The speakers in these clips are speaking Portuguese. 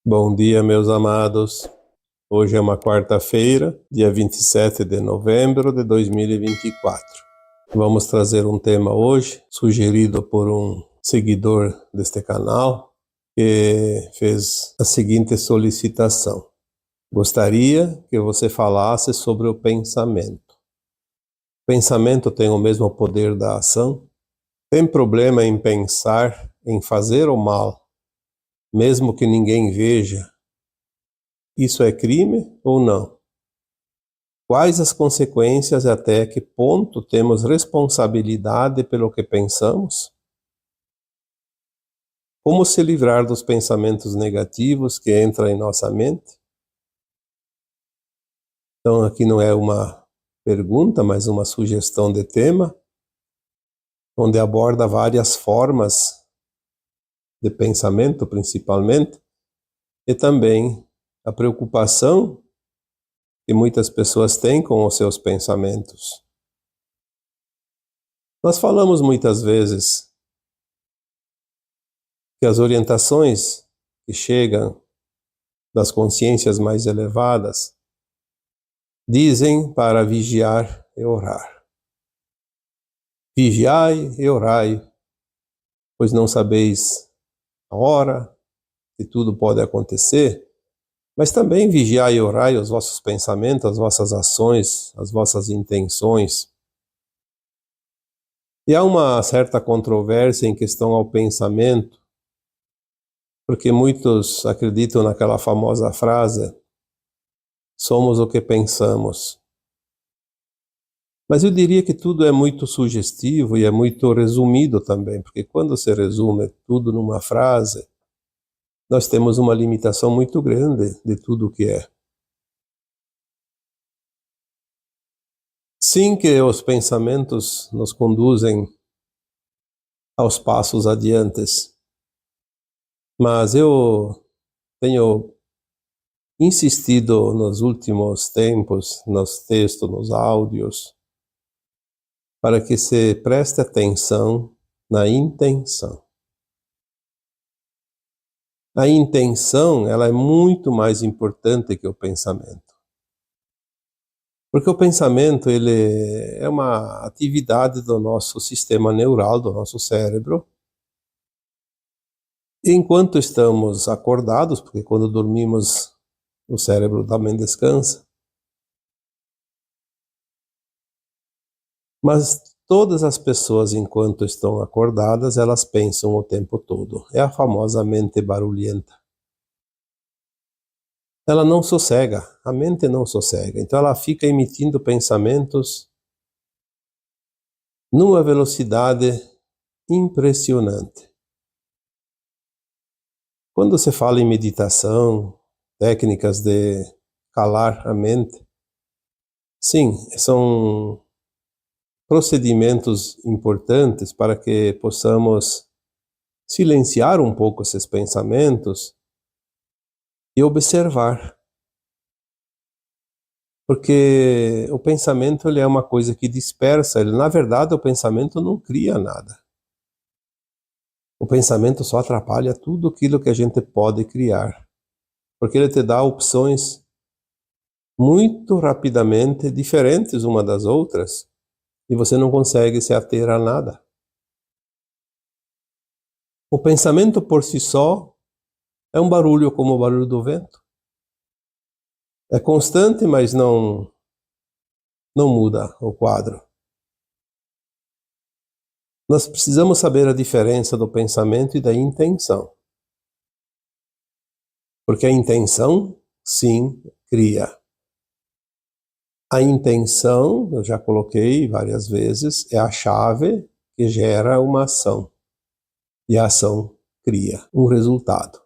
Bom dia, meus amados. Hoje é uma quarta-feira, dia 27 de novembro de 2024. Vamos trazer um tema hoje, sugerido por um seguidor deste canal, que fez a seguinte solicitação. Gostaria que você falasse sobre o pensamento. O pensamento tem o mesmo poder da ação? Tem problema em pensar em fazer o mal, mesmo que ninguém veja? Isso é crime ou não? Quais as consequências e até que ponto temos responsabilidade pelo que pensamos? Como se livrar dos pensamentos negativos que entram em nossa mente? Então, aqui não é uma pergunta, mas uma sugestão de tema, onde aborda várias formas de pensamento, principalmente, e também a preocupação que muitas pessoas têm com os seus pensamentos. Nós falamos muitas vezes que as orientações que chegam das consciências mais elevadas dizem para vigiar e orar. Vigiai e orai, pois não sabeis a hora que tudo pode acontecer, mas também vigiai e orai os vossos pensamentos, as vossas ações, as vossas intenções. E há uma certa controvérsia em questão ao pensamento, porque muitos acreditam naquela famosa frase: somos o que pensamos. Mas eu diria que tudo é muito sugestivo e é muito resumido também, porque quando se resume tudo numa frase, nós temos uma limitação muito grande de tudo o que é. Sim, que os pensamentos nos conduzem aos passos adiantes, mas eu tenho insistido nos últimos tempos, nos textos, nos áudios, para que se preste atenção na intenção. A intenção, ela é muito mais importante que o pensamento. Porque o pensamento, ele é uma atividade do nosso sistema neural, do nosso cérebro. E enquanto estamos acordados, porque quando dormimos o cérebro também descansa, mas todas as pessoas, enquanto estão acordadas, elas pensam o tempo todo. É a famosa mente barulhenta. Ela não sossega, a mente não sossega. Então ela fica emitindo pensamentos numa velocidade impressionante. Quando se fala em meditação, técnicas de calar a mente, sim, são procedimentos importantes para que possamos silenciar um pouco esses pensamentos e observar. Porque o pensamento, ele é uma coisa que dispersa, na verdade o pensamento não cria nada. O pensamento só atrapalha tudo aquilo que a gente pode criar, porque ele te dá opções muito rapidamente diferentes uma das outras, e você não consegue se ater a nada. O pensamento por si só é um barulho como o barulho do vento. É constante, mas não muda o quadro. Nós precisamos saber a diferença do pensamento e da intenção. Porque a intenção, sim, cria. A intenção, eu já coloquei várias vezes, é a chave que gera uma ação. E a ação cria um resultado.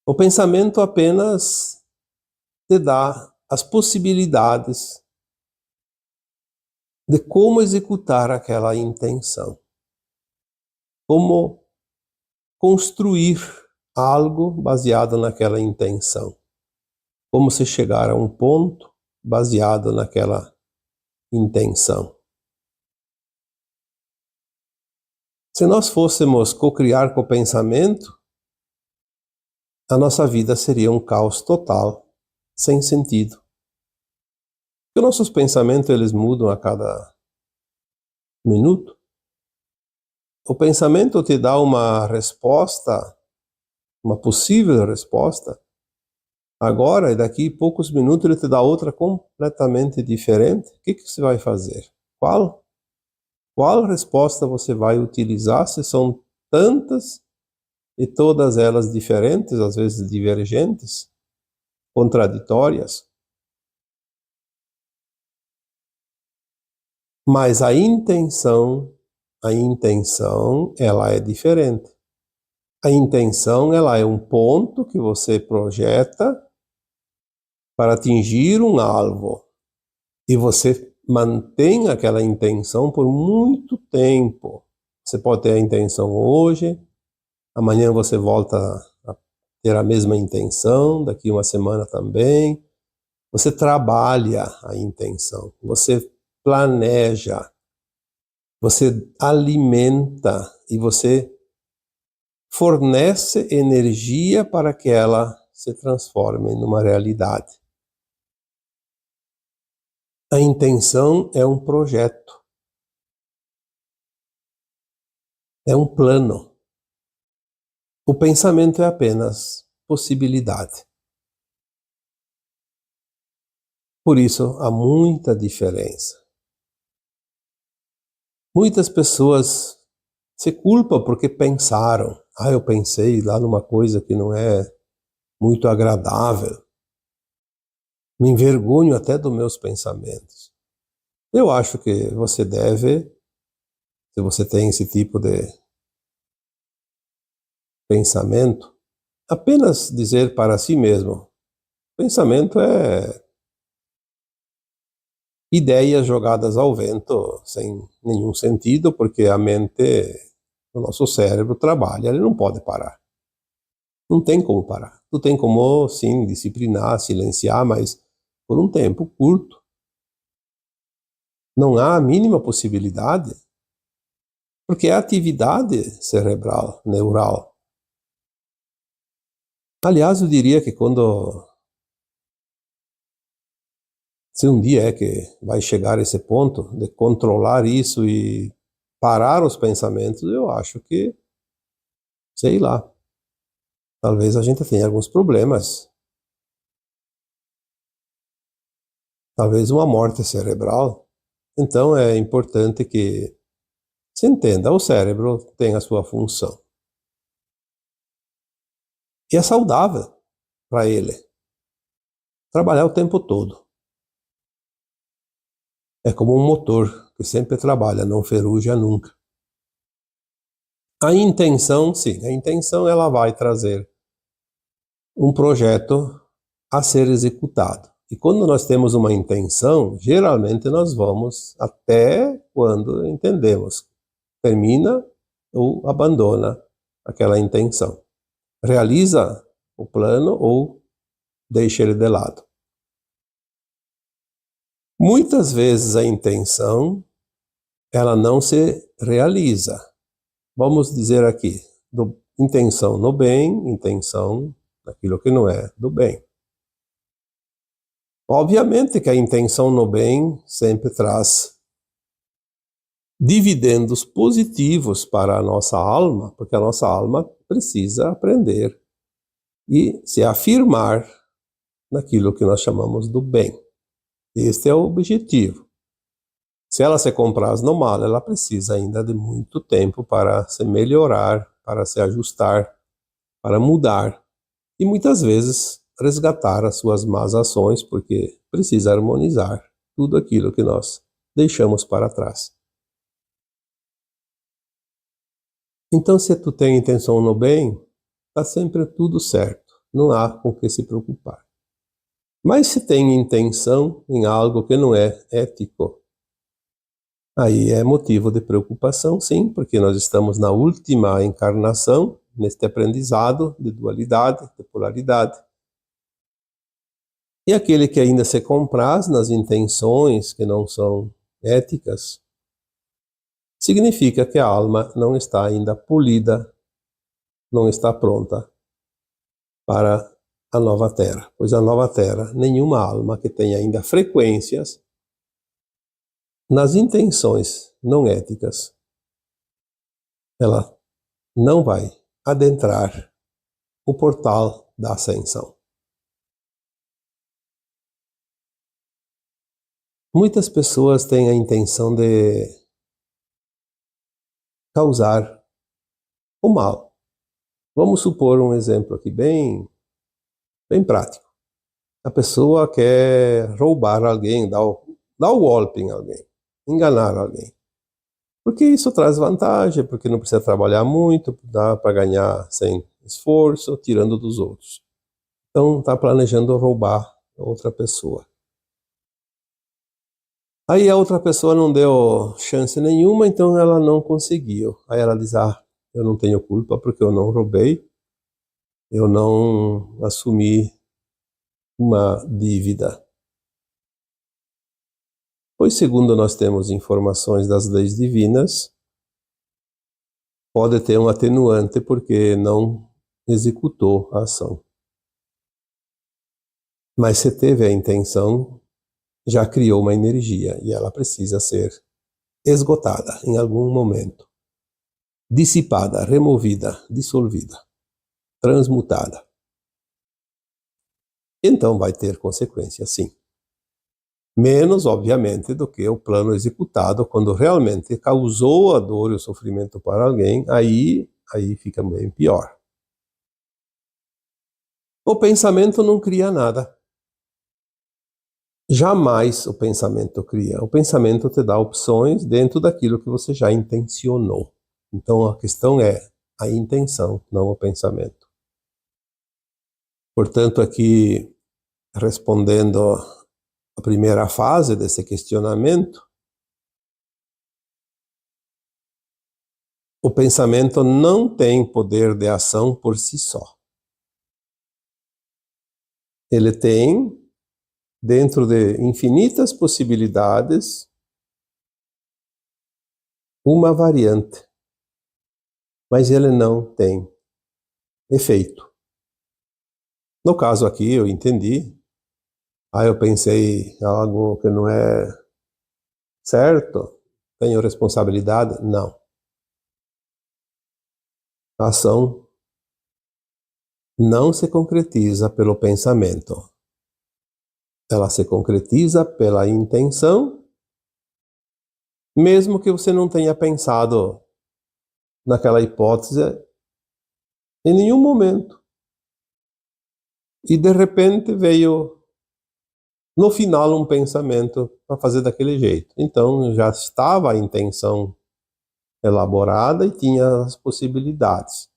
O pensamento apenas te dá as possibilidades de como executar aquela intenção. Como construir algo baseado naquela intenção. Como se chegar a um ponto baseado naquela intenção. Se nós fôssemos co-criar com o pensamento, a nossa vida seria um caos total, sem sentido. Porque nossos pensamentos, eles mudam a cada minuto. O pensamento te dá uma resposta, uma possível resposta, agora e daqui a poucos minutos ele te dá outra completamente diferente. O que você vai fazer? Qual resposta você vai utilizar, se são tantas e todas elas diferentes, às vezes divergentes, contraditórias? Mas a intenção, ela é diferente. A intenção, ela é um ponto que você projeta para atingir um alvo. E você mantém aquela intenção por muito tempo. Você pode ter a intenção hoje, amanhã você volta a ter a mesma intenção, daqui uma semana também. Você trabalha a intenção, você planeja, você alimenta e você fornece energia para que ela se transforme numa realidade. A intenção é um projeto, é um plano. O pensamento é apenas possibilidade. Por isso, há muita diferença. Muitas pessoas se culpam porque pensaram. Eu pensei lá numa coisa que não é muito agradável. Me envergonho até dos meus pensamentos. Eu acho que você deve, se você tem esse tipo de pensamento, apenas dizer para si mesmo: pensamento é ideias jogadas ao vento, sem nenhum sentido, porque a mente, o nosso cérebro trabalha, ele não pode parar. Não tem como parar. Tu tem como, sim, disciplinar, silenciar, mas por um tempo curto. Não há a mínima possibilidade, porque é atividade cerebral, neural. Aliás, eu diria que se um dia é que vai chegar esse ponto de controlar isso e parar os pensamentos, eu acho que, sei lá, talvez a gente tenha alguns problemas. Talvez uma morte cerebral. Então é importante que se entenda, o cérebro tem a sua função. E é saudável para ele trabalhar o tempo todo. É como um motor que sempre trabalha, não ferruja nunca. A intenção, sim, a intenção ela vai trazer um projeto a ser executado. E quando nós temos uma intenção, geralmente nós vamos até quando entendemos. Termina ou abandona aquela intenção. Realiza o plano ou deixa ele de lado. Muitas vezes a intenção ela não se realiza. Vamos dizer aqui, intenção no bem, intenção naquilo que não é do bem. Obviamente que a intenção no bem sempre traz dividendos positivos para a nossa alma, porque a nossa alma precisa aprender e se afirmar naquilo que nós chamamos do bem. Este é o objetivo. Se ela se compraz no mal, ela precisa ainda de muito tempo para se melhorar, para se ajustar, para mudar e muitas vezes resgatar as suas más ações, porque precisa harmonizar tudo aquilo que nós deixamos para trás. Então, se tu tem intenção no bem, está sempre tudo certo, não há com que se preocupar. Mas se tem intenção em algo que não é ético, aí é motivo de preocupação, sim, porque nós estamos na última encarnação, neste aprendizado de dualidade, de polaridade. E aquele que ainda se compraz nas intenções que não são éticas, significa que a alma não está ainda polida, não está pronta para a nova Terra, pois a nova Terra, nenhuma alma que tenha ainda frequências nas intenções não éticas, ela não vai adentrar o portal da ascensão. Muitas pessoas têm a intenção de causar o mal. Vamos supor um exemplo aqui bem prático. A pessoa quer roubar alguém, dar o golpe em alguém, enganar alguém. Porque isso traz vantagem, porque não precisa trabalhar muito, dá para ganhar sem esforço, tirando dos outros. Então está planejando roubar outra pessoa. Aí a outra pessoa não deu chance nenhuma, então ela não conseguiu. Aí ela diz, eu não tenho culpa porque eu não roubei, eu não assumi uma dívida. Pois segundo nós temos informações das leis divinas, pode ter um atenuante porque não executou a ação. Mas se teve a intenção, já criou uma energia e ela precisa ser esgotada em algum momento, dissipada, removida, dissolvida, transmutada. Então vai ter consequência, sim. Menos, obviamente, do que o plano executado quando realmente causou a dor e o sofrimento para alguém, aí fica bem pior. O pensamento não cria nada. Jamais o pensamento cria. O pensamento te dá opções dentro daquilo que você já intencionou. Então a questão é a intenção, não o pensamento. Portanto, aqui, respondendo a primeira fase desse questionamento, o pensamento não tem poder de ação por si só. Ele tem, dentro de infinitas possibilidades, uma variante, mas ele não tem efeito. No caso aqui, eu entendi, eu pensei algo que não é certo, tenho responsabilidade? Não. A ação não se concretiza pelo pensamento. Ela se concretiza pela intenção, mesmo que você não tenha pensado naquela hipótese em nenhum momento. E de repente veio no final um pensamento para fazer daquele jeito. Então já estava a intenção elaborada e tinha as possibilidades.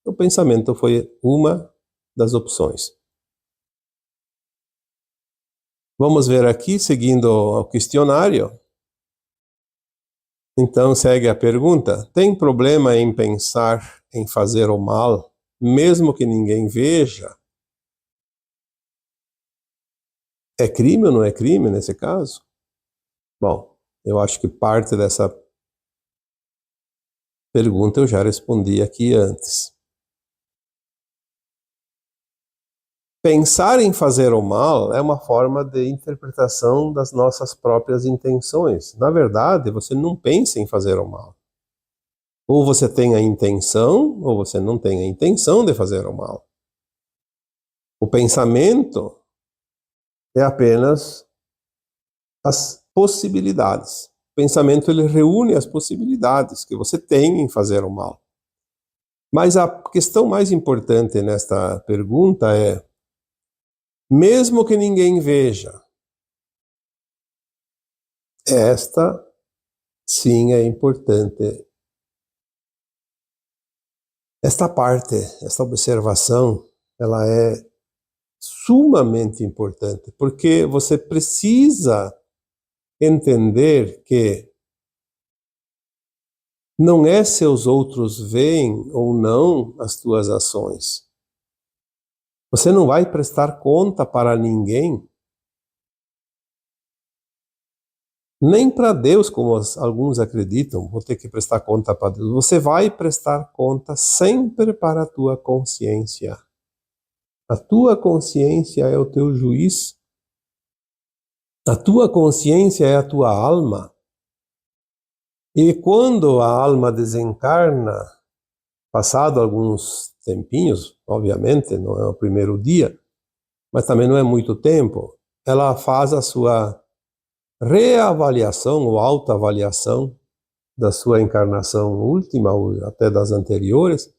O pensamento foi uma das opções. Vamos ver aqui, seguindo o questionário. Então segue a pergunta: tem problema em pensar em fazer o mal, mesmo que ninguém veja? É crime ou não é crime nesse caso? Bom, eu acho que parte dessa pergunta eu já respondi aqui antes. Pensar em fazer o mal é uma forma de interpretação das nossas próprias intenções. Na verdade, você não pensa em fazer o mal. Ou você tem a intenção, ou você não tem a intenção de fazer o mal. O pensamento é apenas as possibilidades. O pensamento ele reúne as possibilidades que você tem em fazer o mal. Mas a questão mais importante nesta pergunta é: mesmo que ninguém veja, esta sim é importante. Esta parte, esta observação, ela é sumamente importante, porque você precisa entender que não é se os outros veem ou não as tuas ações. Você não vai prestar conta para ninguém, nem para Deus, como alguns acreditam, vou ter que prestar conta para Deus. Você vai prestar conta sempre para a tua consciência. A tua consciência é o teu juiz. A tua consciência é a tua alma. E quando a alma desencarna, passado alguns tempinhos, obviamente, não é o primeiro dia, mas também não é muito tempo, ela faz a sua reavaliação ou autoavaliação da sua encarnação última ou até das anteriores,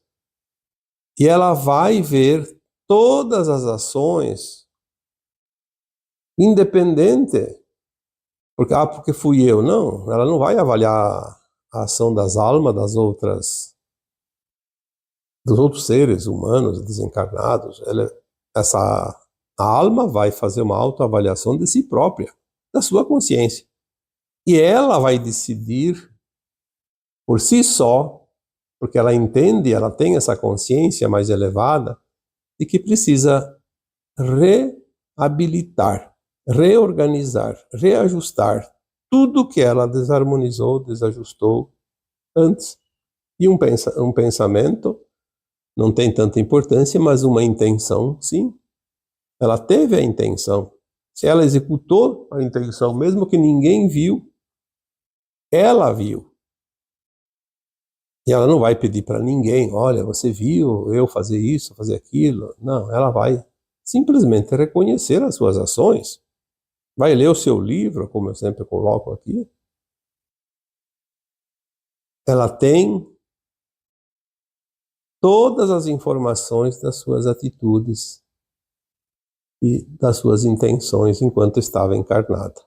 e ela vai ver todas as ações, independente, porque fui eu, não, ela não vai avaliar a ação das almas dos outros seres humanos desencarnados. A alma vai fazer uma autoavaliação de si própria, da sua consciência, e ela vai decidir por si só, porque ela entende, ela tem essa consciência mais elevada, de que precisa reabilitar, reorganizar, reajustar tudo que ela desarmonizou, desajustou antes. E um pensamento não tem tanta importância, mas uma intenção, sim. Ela teve a intenção. Se ela executou a intenção, mesmo que ninguém viu, ela viu. E ela não vai pedir para ninguém, olha, você viu eu fazer isso, fazer aquilo. Não, ela vai simplesmente reconhecer as suas ações. Vai ler o seu livro, como eu sempre coloco aqui. Ela tem todas as informações das suas atitudes e das suas intenções enquanto estava encarnada.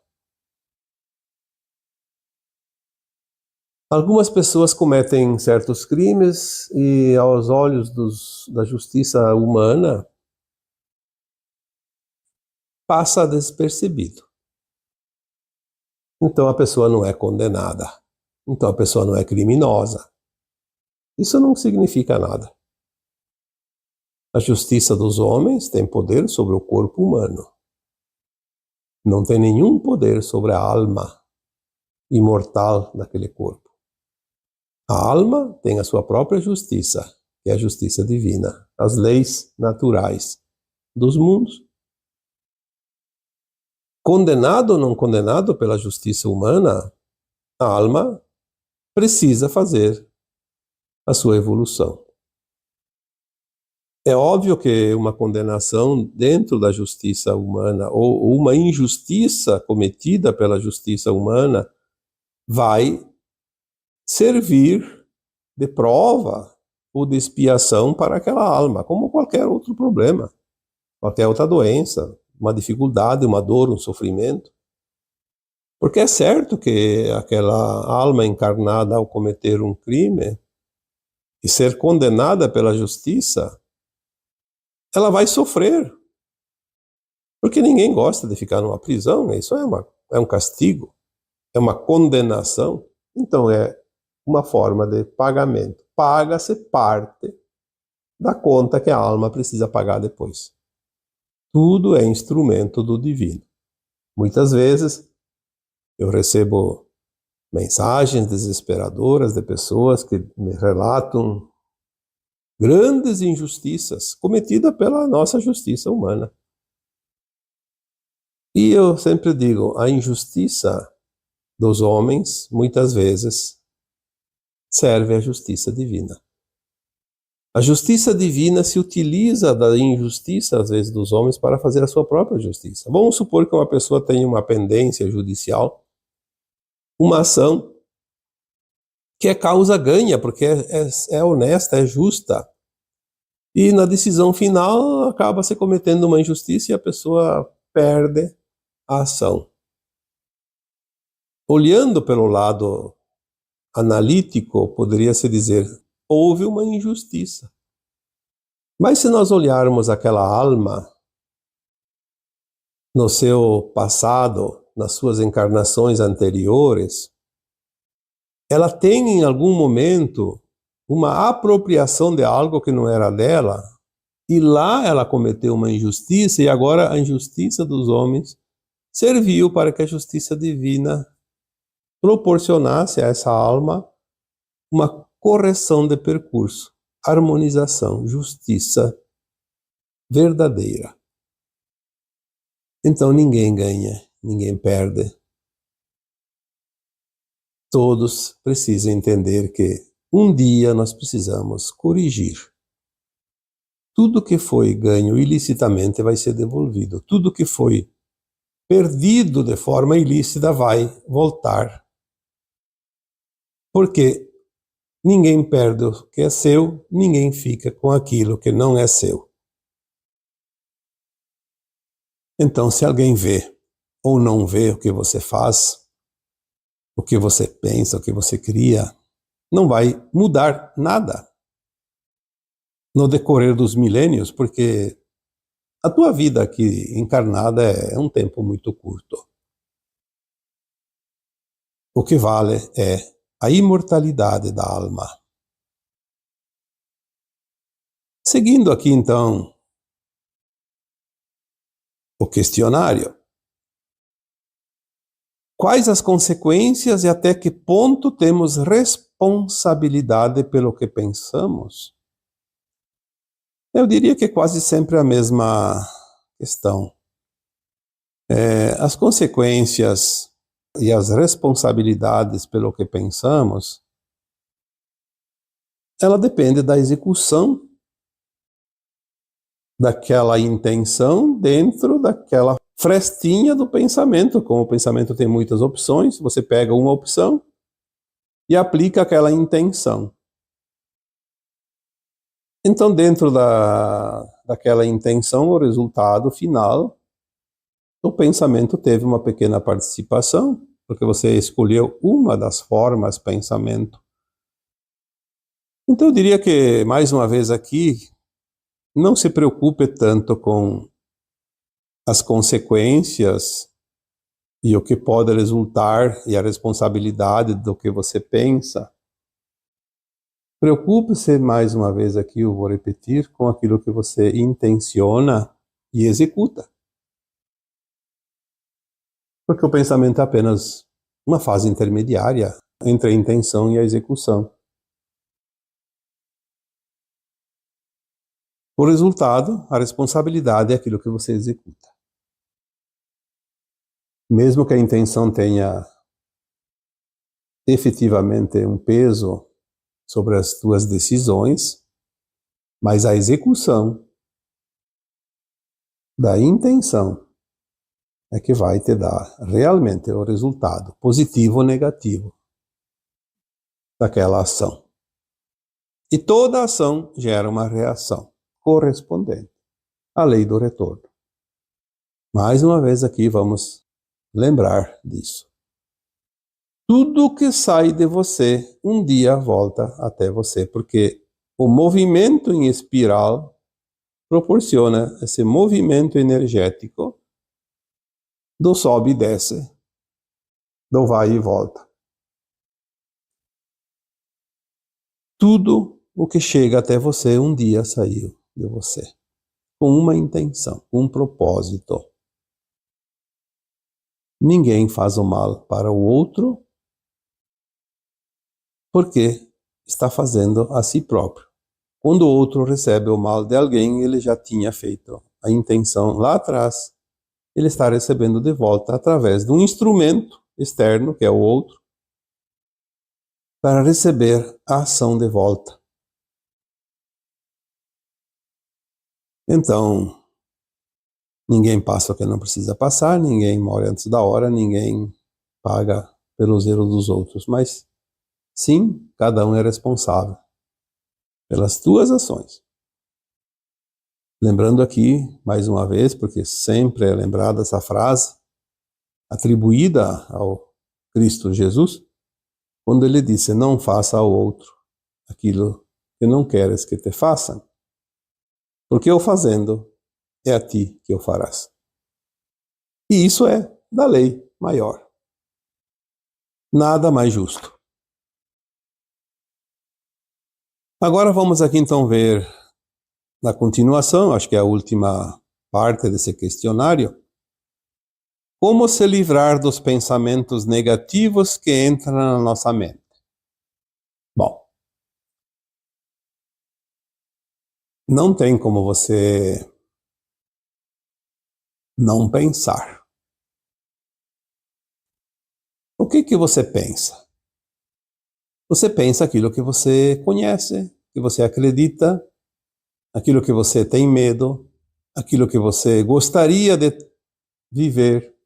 Algumas pessoas cometem certos crimes e, aos olhos da justiça humana, passa despercebido. Então a pessoa não é condenada. Então a pessoa não é criminosa. Isso não significa nada. A justiça dos homens tem poder sobre o corpo humano. Não tem nenhum poder sobre a alma imortal daquele corpo. A alma tem a sua própria justiça, que é a justiça divina, as leis naturais dos mundos. Condenado ou não condenado pela justiça humana, a alma precisa fazer a sua evolução. É óbvio que uma condenação dentro da justiça humana ou uma injustiça cometida pela justiça humana vai servir de prova ou de expiação para aquela alma, como qualquer outro problema, qualquer outra doença, uma dificuldade, uma dor, um sofrimento. Porque é certo que aquela alma encarnada ao cometer um crime e ser condenada pela justiça, ela vai sofrer. Porque ninguém gosta de ficar numa prisão, isso é um castigo, é uma condenação. Então é uma forma de pagamento. Paga-se parte da conta que a alma precisa pagar depois. Tudo é instrumento do divino. Muitas vezes eu recebo mensagens desesperadoras de pessoas que me relatam grandes injustiças cometidas pela nossa justiça humana. E eu sempre digo, a injustiça dos homens, muitas vezes, serve à justiça divina. A justiça divina se utiliza da injustiça, às vezes, dos homens para fazer a sua própria justiça. Vamos supor que uma pessoa tenha uma pendência judicial, uma ação que é causa ganha, porque é honesta, é justa. E na decisão final acaba se cometendo uma injustiça e a pessoa perde a ação. Olhando pelo lado analítico, poderia-se dizer, houve uma injustiça. Mas se nós olharmos aquela alma no seu passado, nas suas encarnações anteriores, ela tem em algum momento uma apropriação de algo que não era dela, e lá ela cometeu uma injustiça, e agora a injustiça dos homens serviu para que a justiça divina proporcionasse a essa alma uma correção de percurso, harmonização, justiça verdadeira. Então ninguém ganha, ninguém perde. Todos precisam entender que um dia nós precisamos corrigir. Tudo que foi ganho ilicitamente vai ser devolvido. Tudo que foi perdido de forma ilícita vai voltar. Porque ninguém perde o que é seu, ninguém fica com aquilo que não é seu. Então, se alguém vê ou não vê o que você faz, o que você pensa, o que você cria, não vai mudar nada no decorrer dos milênios, porque a tua vida aqui encarnada é um tempo muito curto. O que vale é a imortalidade da alma. Seguindo aqui, então, o questionário. Quais as consequências e até que ponto temos responsabilidade pelo que pensamos? Eu diria que é quase sempre a mesma questão. As consequências e as responsabilidades pelo que pensamos, ela depende da execução daquela intenção dentro daquela frestinha do pensamento. Como o pensamento tem muitas opções, você pega uma opção e aplica aquela intenção. Então, dentro daquela intenção, o resultado final, o pensamento teve uma pequena participação, porque você escolheu uma das formas pensamento. Então, eu diria que, mais uma vez aqui, não se preocupe tanto com as consequências e o que pode resultar e a responsabilidade do que você pensa. Preocupe-se, mais uma vez aqui, eu vou repetir, com aquilo que você intenciona e executa. Porque o pensamento é apenas uma fase intermediária entre a intenção e a execução. O resultado, a responsabilidade é aquilo que você executa. Mesmo que a intenção tenha efetivamente um peso sobre as tuas decisões, mas a execução da intenção é que vai te dar realmente o resultado, positivo ou negativo, daquela ação. E toda ação gera uma reação correspondente à lei do retorno. Mais uma vez aqui vamos lembrar disso. Tudo que sai de você, um dia volta até você, porque o movimento em espiral proporciona esse movimento energético do sobe e desce, do vai e volta. Tudo o que chega até você, um dia saiu de você, com uma intenção, um propósito. Ninguém faz o mal para o outro porque está fazendo a si próprio. Quando o outro recebe o mal de alguém, ele já tinha feito a intenção lá atrás. Ele está recebendo de volta através de um instrumento externo, que é o outro, para receber a ação de volta. Então, ninguém passa o que não precisa passar, ninguém morre antes da hora, ninguém paga pelos erros dos outros, mas sim, cada um é responsável pelas tuas ações. Lembrando aqui, mais uma vez, porque sempre é lembrada essa frase, atribuída ao Cristo Jesus, quando ele disse, não faça ao outro aquilo que não queres que te façam, porque eu fazendo, é a ti que o farás. E isso é da lei maior. Nada mais justo. Agora vamos aqui então ver na continuação, acho que é a última parte desse questionário, como se livrar dos pensamentos negativos que entram na nossa mente. Bom, não tem como você não pensar. O que você pensa? Você pensa aquilo que você conhece, que você acredita, aquilo que você tem medo, aquilo que você gostaria de viver.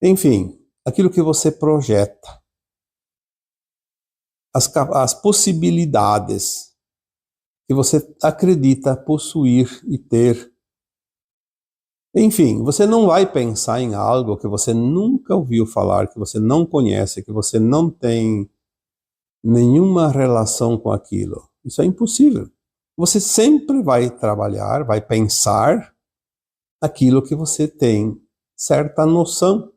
Enfim, aquilo que você projeta. As possibilidades que você acredita possuir e ter. Enfim, você não vai pensar em algo que você nunca ouviu falar, que você não conhece, que você não tem nenhuma relação com aquilo. Isso é impossível. Você sempre vai trabalhar, vai pensar aquilo que você tem certa noção.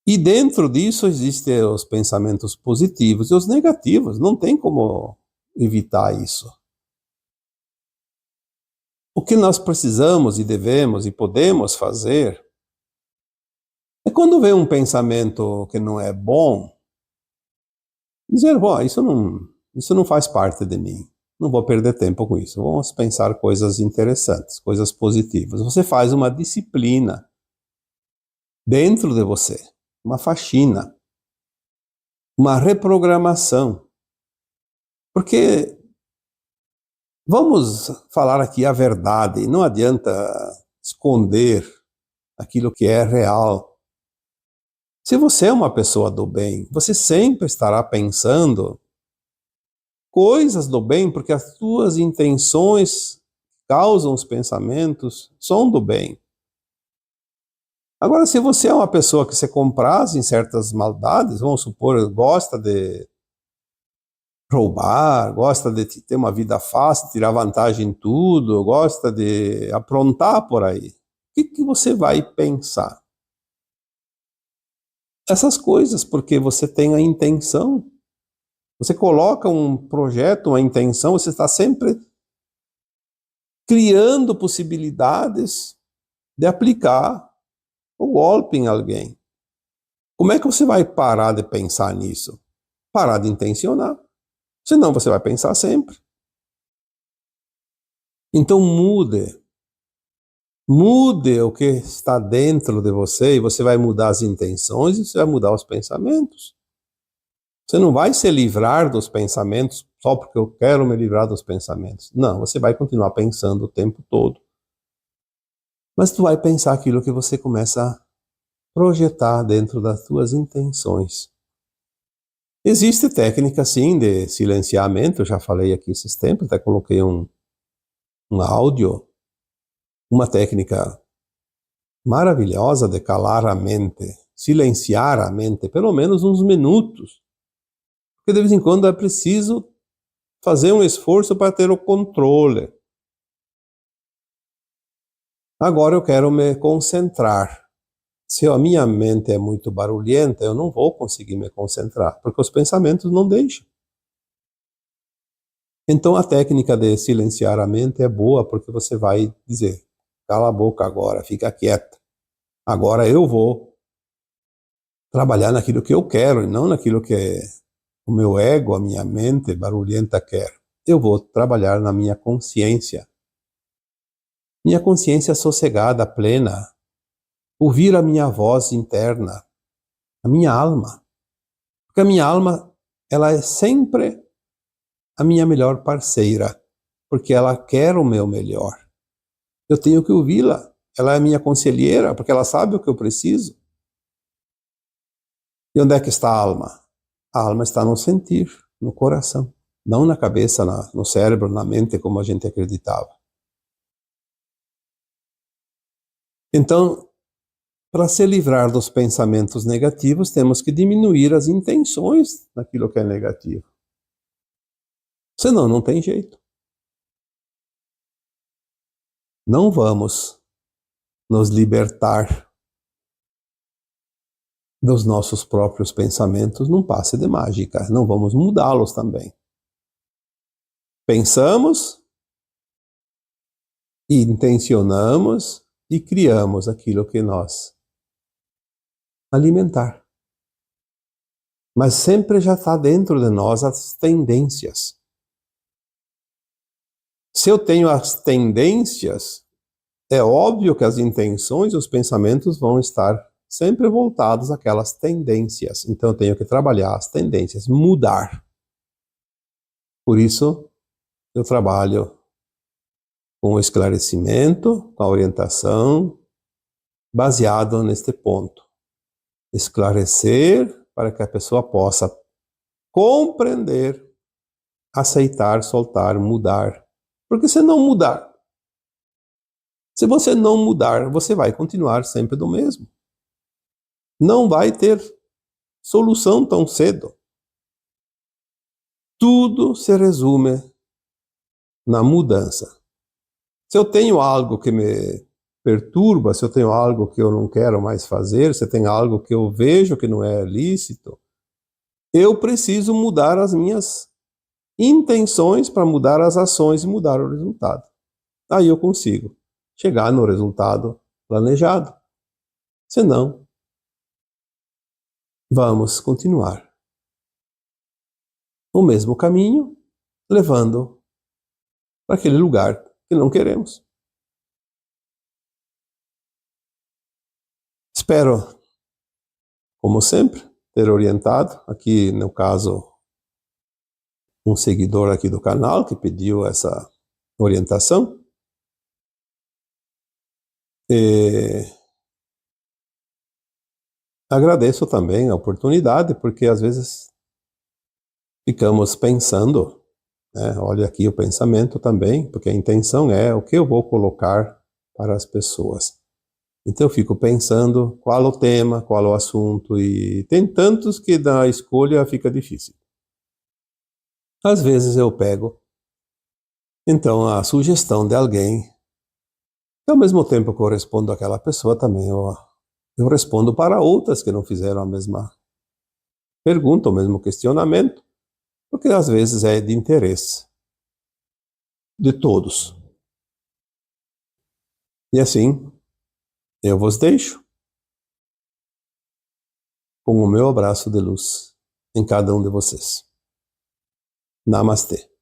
E dentro disso existem os pensamentos positivos e os negativos. Não tem como evitar isso. O que nós precisamos e devemos e podemos fazer é quando vem um pensamento que não é bom, dizer, bom, isso não faz parte de mim. Não vou perder tempo com isso. Vamos pensar coisas interessantes, coisas positivas. Você faz uma disciplina dentro de você, uma faxina, uma reprogramação. Porque vamos falar aqui a verdade, não adianta esconder aquilo que é real. Se você é uma pessoa do bem, você sempre estará pensando coisas do bem, porque as suas intenções causam os pensamentos, são do bem. Agora, se você é uma pessoa que se compraz em certas maldades, vamos supor, gosta de roubar, gosta de ter uma vida fácil, tirar vantagem em tudo, gosta de aprontar por aí, o que você vai pensar? Essas coisas, porque você tem a intenção. Você coloca um projeto, uma intenção, você está sempre criando possibilidades de aplicar o golpe em alguém. Como é que você vai parar de pensar nisso? Parar de intencionar. Senão você vai pensar sempre. Então mude. Mude o que está dentro de você e você vai mudar as intenções e você vai mudar os pensamentos. Você não vai se livrar dos pensamentos só porque eu quero me livrar dos pensamentos. Não, você vai continuar pensando o tempo todo. Mas tu vai pensar aquilo que você começa a projetar dentro das tuas intenções. Existe técnica, sim, de silenciamento, eu já falei aqui esses tempos, até coloquei um áudio, uma técnica maravilhosa de calar a mente, silenciar a mente, pelo menos uns minutos. Porque de vez em quando é preciso fazer um esforço para ter o controle. Agora eu quero me concentrar. Se a minha mente é muito barulhenta, eu não vou conseguir me concentrar, porque os pensamentos não deixam. Então a técnica de silenciar a mente é boa, porque você vai dizer, cala a boca agora, fica quieta. Agora eu vou trabalhar naquilo que eu quero, e não naquilo que o meu ego, a minha mente barulhenta quer. Eu vou trabalhar na minha consciência. Minha consciência sossegada, plena. Ouvir a minha voz interna, a minha alma. Porque a minha alma, ela é sempre a minha melhor parceira, porque ela quer o meu melhor. Eu tenho que ouvi-la. Ela é minha conselheira, porque ela sabe o que eu preciso. E onde é que está a alma? A alma está no sentir, no coração, não na cabeça, no cérebro, na mente, como a gente acreditava. Então, para se livrar dos pensamentos negativos, temos que diminuir as intenções naquilo que é negativo. Senão, não tem jeito. Não vamos nos libertar dos nossos próprios pensamentos num passe de mágica. Não vamos mudá-los também. Pensamos, e intencionamos e criamos aquilo que nós alimentar. Mas sempre já está dentro de nós as tendências. Se eu tenho as tendências, é óbvio que as intenções e os pensamentos vão estar sempre voltados àquelas tendências. Então eu tenho que trabalhar as tendências, mudar. Por isso, eu trabalho com o esclarecimento, com a orientação, baseado neste ponto. Esclarecer para que a pessoa possa compreender, aceitar, soltar, mudar. Porque se não mudar, se você não mudar, você vai continuar sempre do mesmo. Não vai ter solução tão cedo. Tudo se resume na mudança. Se eu tenho algo que me perturba, se eu tenho algo que eu não quero mais fazer, se tem algo que eu vejo que não é lícito, eu preciso mudar as minhas intenções para mudar as ações e mudar o resultado. Aí eu consigo chegar no resultado planejado. Senão, vamos continuar o mesmo caminho, levando para aquele lugar que não queremos. Espero, como sempre, ter orientado, aqui no caso, um seguidor aqui do canal que pediu essa orientação. E agradeço também a oportunidade, porque às vezes ficamos pensando, né? Olha aqui o pensamento também, porque a intenção é o que eu vou colocar para as pessoas. Então eu fico pensando qual o tema, qual o assunto, e tem tantos que da escolha fica difícil. Às vezes eu pego, então, a sugestão de alguém, e ao mesmo tempo que eu respondo àquela pessoa, também eu respondo para outras que não fizeram a mesma pergunta, o mesmo questionamento, porque às vezes é de interesse de todos. E assim, eu vos deixo com o meu abraço de luz em cada um de vocês. Namastê.